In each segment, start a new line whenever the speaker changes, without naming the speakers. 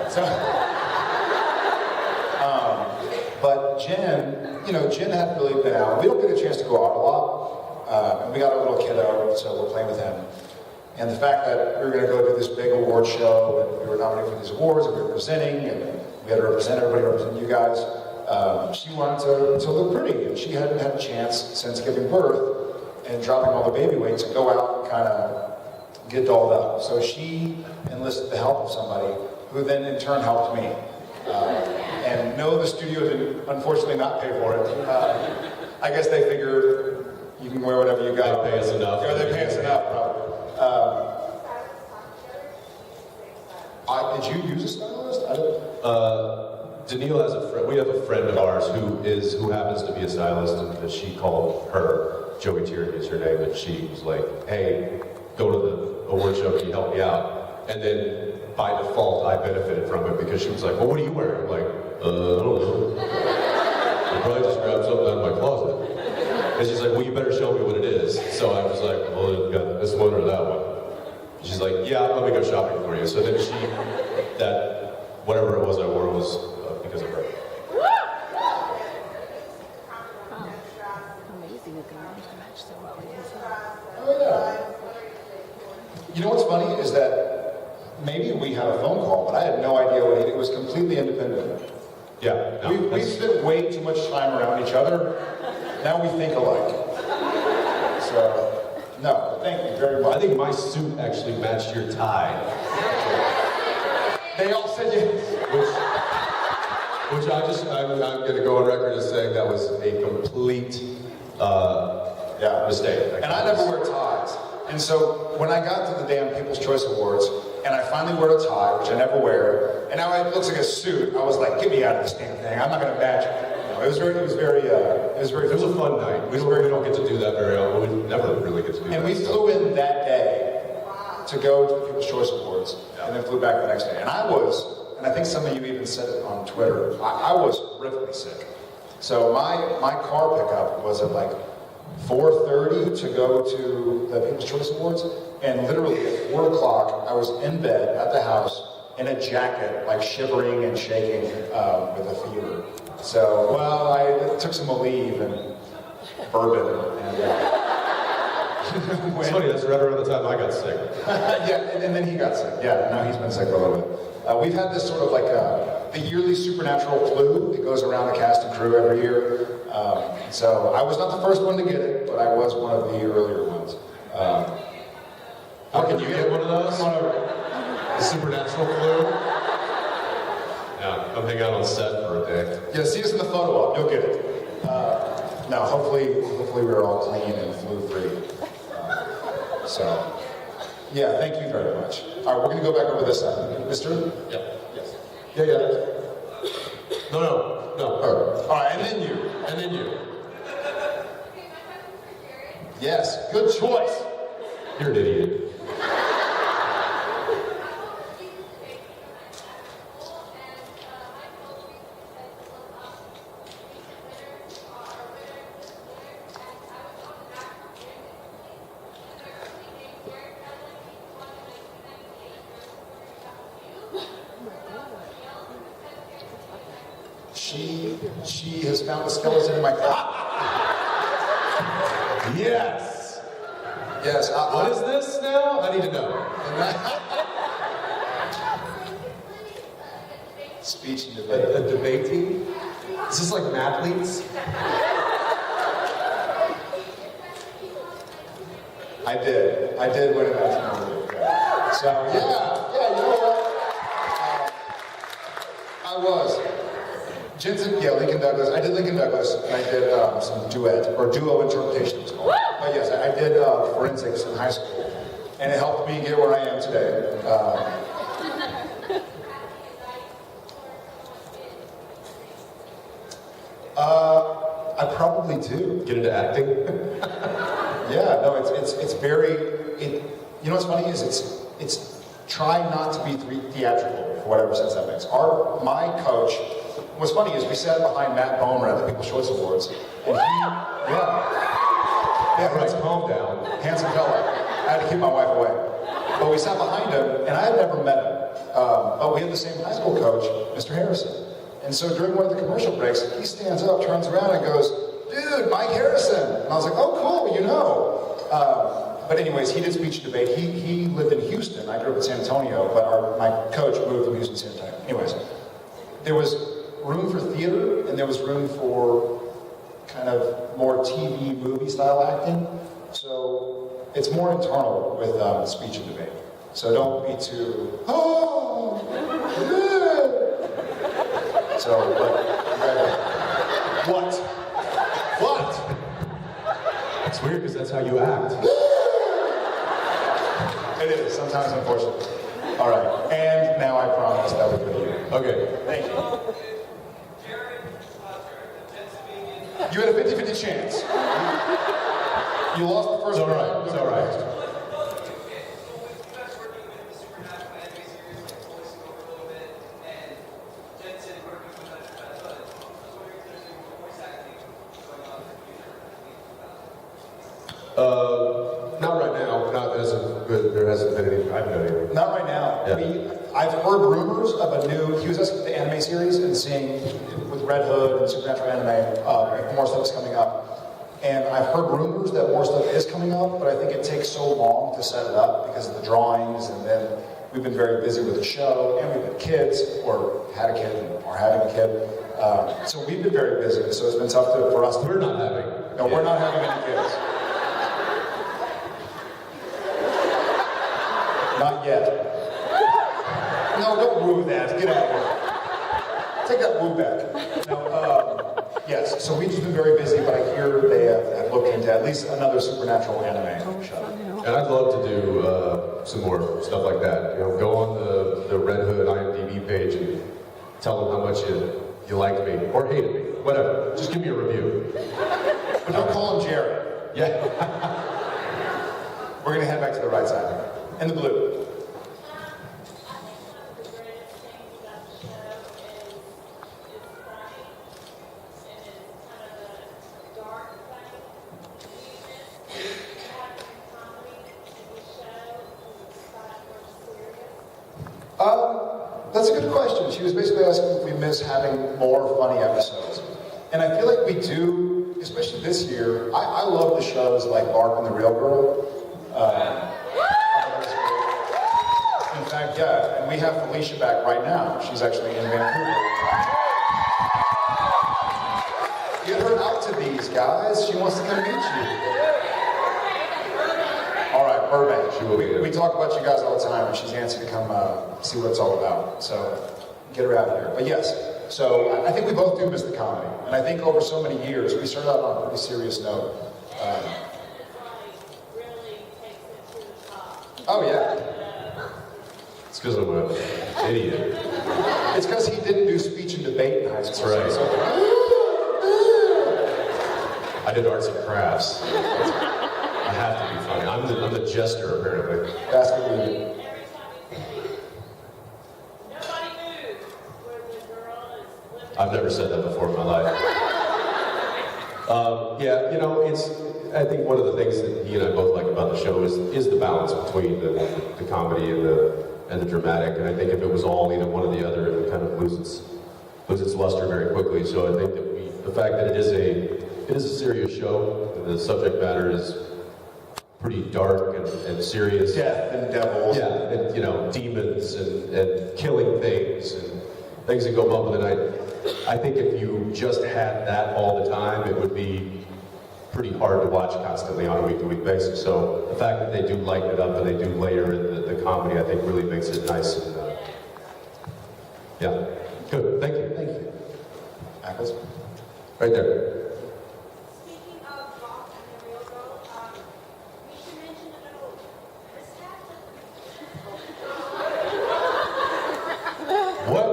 So, but Jen, Jen hadn't really been out. We don't get a chance to go out a lot. And we got a little kiddo, so we're playing with him. And the fact that we were going to go do this big award show, and we were nominated for these awards, and we were presenting, and we had to represent everybody, represent you guys. She wanted to look pretty, and she hadn't had a chance since giving birth and dropping all the baby weight to go out and kind of get dolled up. So she enlisted the help of somebody who then in turn helped me. And no, the studio did unfortunately not pay for it. I guess they figure you can wear whatever you got.
They pay us enough.
Yeah, they pay us enough, probably. Did you use a stylist? I don't.
Daniil has a friend. We have a friend of ours who happens to be a stylist, and she called her. Joey Tierney is her name, and she was like, "Hey, go to the award show. Can you help me out?" And then by default, I benefited from it because she was like, "Well, what are you wearing?" I'm like, I don't know. I probably just grabbed something out of my closet. And she's like, "Well, you better show me what it is." So I was like, "Well, you got this one or that one." She's like, "Yeah, let me go shopping for you." So then whatever it was I wore was because of her.
Amazing that they match so well.
Oh, yeah. You know what's funny is that maybe we had a phone call, but I had no idea what he did. It was completely independent.
Yeah. No,
We spent way too much time around each other. Now we think alike. So, no, thank you very much.
I think my suit actually matched your tie.
They all said yes.
Which I'm going to go on record as saying that was a complete mistake.
And I never wear ties. And so when I got to the damn People's Choice Awards, and I finally wore a tie, which I never wear, and now it looks like a suit, I was like, get me out of this damn thing. I'm not going to match it. It was
a fun night. We don't get to do that very often. We never really get to do that.
And we flew in that day to go to the People's Choice Awards, and then flew back the next day. And I think some of you even said it on Twitter, I was horrifically sick. So my car pickup was at like 4:30 to go to the People's Choice Awards, and literally at 4 o'clock, I was in bed at the house in a jacket, like shivering and shaking with a fever. So, well, I took some Aleve and bourbon, and
it's funny, that's right around the time I got sick.
yeah, and then he got sick. Yeah, now he's been sick for a little bit. We've had this sort of like the yearly supernatural flu that goes around the cast and crew every year. So I was not the first one to get it, but I was one of the earlier ones.
How can you get one of those?
Come on over.
The supernatural flu? Yeah, come hang out on set for a day.
Yeah, see us in the photo op. You'll get it. No, hopefully we're all clean and flu-free. So, yeah, thank you very much. All right, we're going to go back over this side. Mister?
Yep.
Yes. Yeah.
No.
All right, and then you.
And then you.
Yes, good choice.
You're an idiot.
She has found a skeleton in my closet.
Yes.
Yes.
What is this now? I need to know.
Speech and
A
debate.
debate team? Is this like mathletes?
I did win a national award. Yeah. So yeah, you know what? I was. Jensen, Lincoln Douglas. I did Lincoln Douglas, and I did some duet, or duo interpretation it was called. But yes, I did forensics in high school, and it helped me get where I am today. I probably do.
Get into acting?
Yeah, no, it's very. You know what's funny is it's try not to be theatrical for whatever sense that makes. My coach. What's funny is we sat behind Matt Bomer at the People's Choice Awards, and
Right, calm down.
handsome fella. I had to keep my wife away, but we sat behind him, and I had never met him. But we had the same high school coach, Mr. Harrison. And so during one of the commercial breaks, he stands up, turns around, and goes, "Dude, Mike Harrison." And I was like, "Oh, cool, you know." But anyways, he did speech and debate. He lived in Houston. I grew up in San Antonio, but my coach moved from Houston to San Antonio. Anyways, there was room for theater, and there was room for kind of more TV movie style acting. So it's more internal with speech and debate. So don't be too, oh, yeah. So, what? What?
It's weird because that's how you act.
It is, sometimes unfortunately. All right, and now I promise that we're good.
Okay.
Thank you. You had a 50-50 chance. You lost the first
It's all right.
round.
It's all right. Not right now. There hasn't been any. I've known anything.
Not right now.
Yeah.
I've heard rumors of a new, he was asking the anime series and seeing with Red Hood and Supernatural Anime, if more stuff is coming up. And I've heard rumors that more stuff is coming up, but I think it takes so long to set it up because of the drawings, and then we've been very busy with the show, and we've had kids, or had a kid, or having a kid. So we've been very busy, so it's been tough for us to...
We're not having.
No, we're not having any kids. Not yet. No, don't woo that. Get out of here. Take that woo back. No, yes, so we've just been very busy, but I hear they have looked into at least another supernatural anime show.
And I'd love to do some more stuff like that. You know, go on the Red Hood IMDb page and tell them how much you liked me or hated me, whatever. Just give me a review.
But don't call him Jerry.
Yeah.
We're gonna head back to the right side. In the blue. That's a good question. She was basically asking if we miss having more funny episodes. And I feel like we do, especially this year. I love the shows like Barb and the Real Girl. In fact, yeah, and we have Felicia back right now. She's actually in Vancouver. Get her out to these, guys. She wants to come meet you. All right, Burbank.
She will be there.
We talk about you guys all the time, and she's antsy to come see what it's all about. So get her out here. But yes, so I think we both do miss the comedy. And I think over so many years, we started out on a pretty serious note. Oh, yeah.
It's because I'm an idiot.
It's because he didn't do speech and debate in high school.
That's right.
So,
I did arts and crafts. I have to be funny. I'm the jester, apparently.
basketball.
I've never said that before in my life. Yeah, you know, I think one of the things that he and I both like about the show is the balance between the comedy and the dramatic. And I think if it was all either one or the other, it would kind of lose its luster very quickly. So I think that the fact that it is a serious show, and the subject matter is pretty dark and serious.
Death and devils.
Yeah, and you know, demons and killing things and things that go bump in the night. I think if you just had that all the time, it would be pretty hard to watch constantly on a week-to-week basis. So the fact that they do lighten it up and they do layer in the comedy, I think really makes it nice. And yeah, good. Thank you.
Thank you. Apples?
Right there.
Speaking of Bob and the Real Girl, we should mention a little mishap.
What?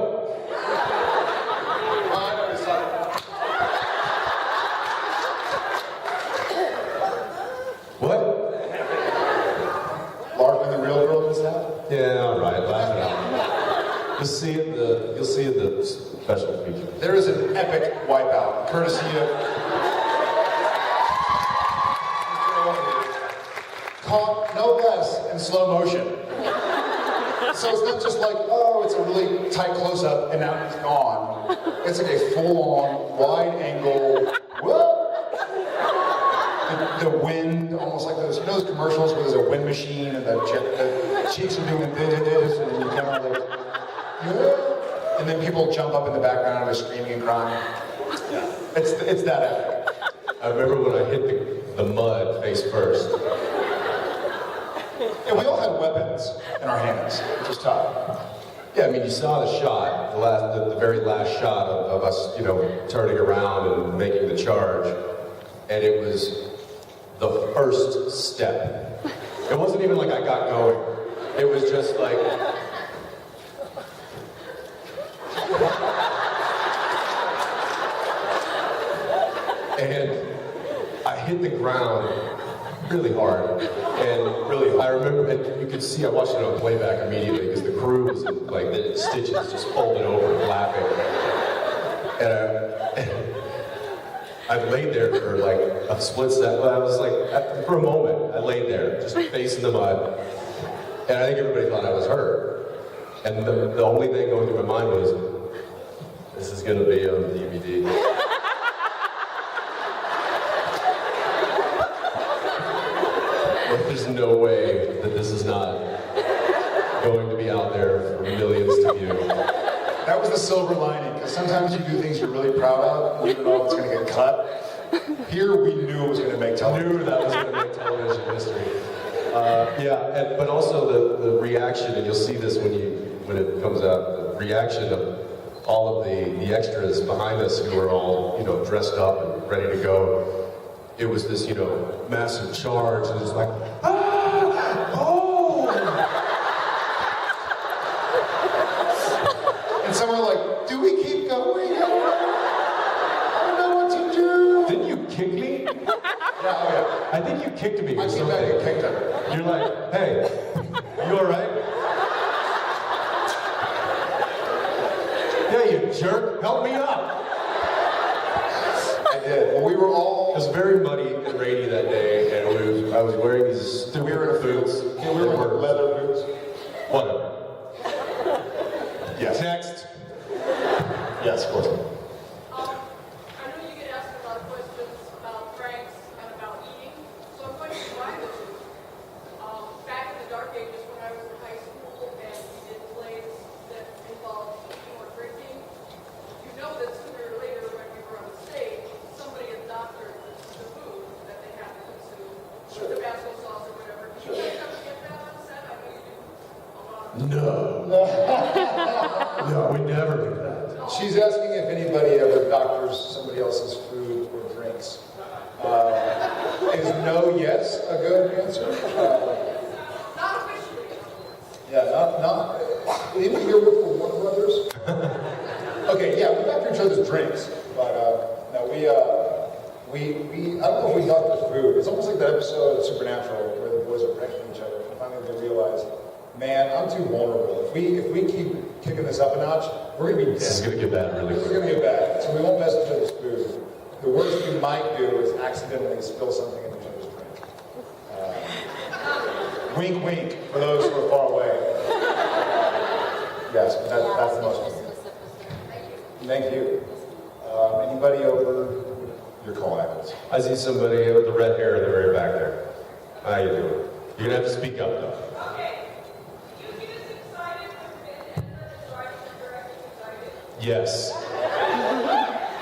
What?
Lark and the Real Girl does that?
Yeah, all right. Laugh it out. You'll see it in the special feature.
There is an epic wipeout, courtesy of... Caught no less in slow motion. So it's not just like, oh, it's a really tight close-up and now he's gone. It's like a full-on, wide-angle, whoop! The wind, almost like those, you know those commercials where there's a wind machine and the cheeks are doing this, and then you kind of like, yeah. And then people jump up in the background and are screaming and crying. Yeah, it's that epic.
I remember when I hit the mud face first.
And we all had weapons in our hands, which was tough.
Yeah, I mean, you saw the shot, the very last shot of us, you know, turning around and making the charge, and it was the first step. It wasn't even like I got going. It was just like. And I hit the ground really hard. And really, I remember, and you could see, I watched it on playback immediately because the crew was like, the stitches just folded over, laughing. And I laid there for like a split second. I was like, for a moment, I laid there, just face in the mud. And I think everybody thought I was hurt. And the only thing going through my mind was, this is going to be on DVD. There's no way that this is not going to be out there for millions to view.
That was the silver lining, because sometimes you do things you're really proud of, and you don't know if it's going to get cut. Here, we knew it was going to make television.
Knew that was going to make television history. But also the reaction, and you'll see this when it comes out, the reaction of all of the extras behind us who were all, you know, dressed up and ready to go. It was this, you know, massive charge, and it's like, oh!
And some were like, do we keep going? I don't know what to do.
Didn't you kick me?
Yeah, oh yeah.
I think you kicked me
I
or
came back and
something.
kicked him.
You're like, hey, you all right? Yeah, you jerk, help me up.
I did. Well, we were all...
It was very muddy and rainy that day, and I was wearing these stupid
We were in
boots.
Yeah, we were in leather boots.
Whatever.
Yes.
Next.
Yes, of course.
I know you get asked a lot of questions about pranks and about eating, so I'm going to combine the two. Back in the dark ages when I was in high school and we did plays that involved eating or drinking, you know that sooner or later when we were on stage, somebody doctored the food that they had to consume, with Tabasco sauce or whatever. Did you guys ever get that on set? I know you do a lot.
No. No, we never do that.
She's asking if anybody ever doctors somebody else's food or drinks. Is no, yes a good answer?
Not officially.
Yeah, not. Even here with the Warner Brothers. Okay, yeah, we doctor each other's drinks, but no, we I don't know if we doctor food. It's almost like that episode of Supernatural where the boys are pranking each other, and finally they realize, man, I'm too vulnerable. If we keep kicking this up a notch, we're gonna be dead.
This is gonna get bad really
This is
quick.
gonna get bad. So we won't mess with each other's food. The worst we might do is accidentally spill something in each other's drink. Wink, wink, for those who are far away. Yes, but that's the most. Thank you. Anybody over your call, Ackles?
I see somebody with the red hair in the very back there. How you doing? You're gonna have to speak up though.
Okay. You get as excited when the editor is writing and directing excited?
Yes.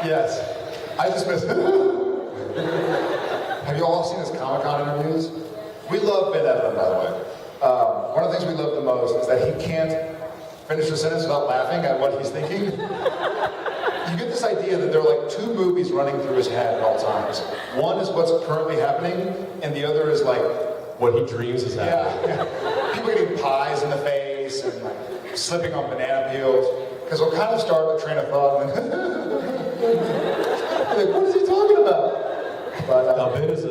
Yes. I just missed. Have you all seen his Comic-Con interviews? We love Ben Edlund, by the way. One of the things we love the most is that he can't finish a sentence without laughing at what he's thinking. You get this idea that there are like two movies running through his head at all times. One is what's currently happening, and the other is like,
What he dreams is happening.
yeah, people getting pies in the face and like slipping on banana peels. Because we'll kind of start a train of thought and then, like, what is he talking about? But
Ben is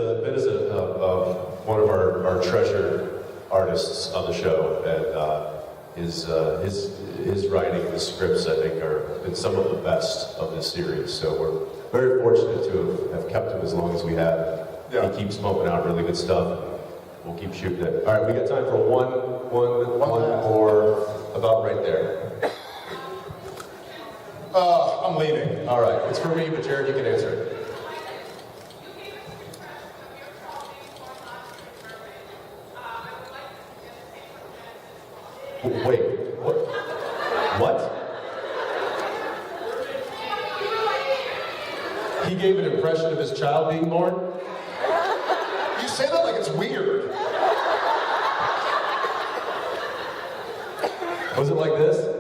one of our treasured artists on the show, and his writing, the scripts, I think, are been some of the best of this series. So we're very fortunate to have kept him as long as we have.
Yeah.
He keeps pumping out really good stuff. We'll keep shooting it. All right, we got time for one more About right there.
I'm leaving.
All right, it's for me, but Jared, you can answer it. Wait, what? What? He gave an impression of his child being born?
You say that like it's weird.
Was it like this?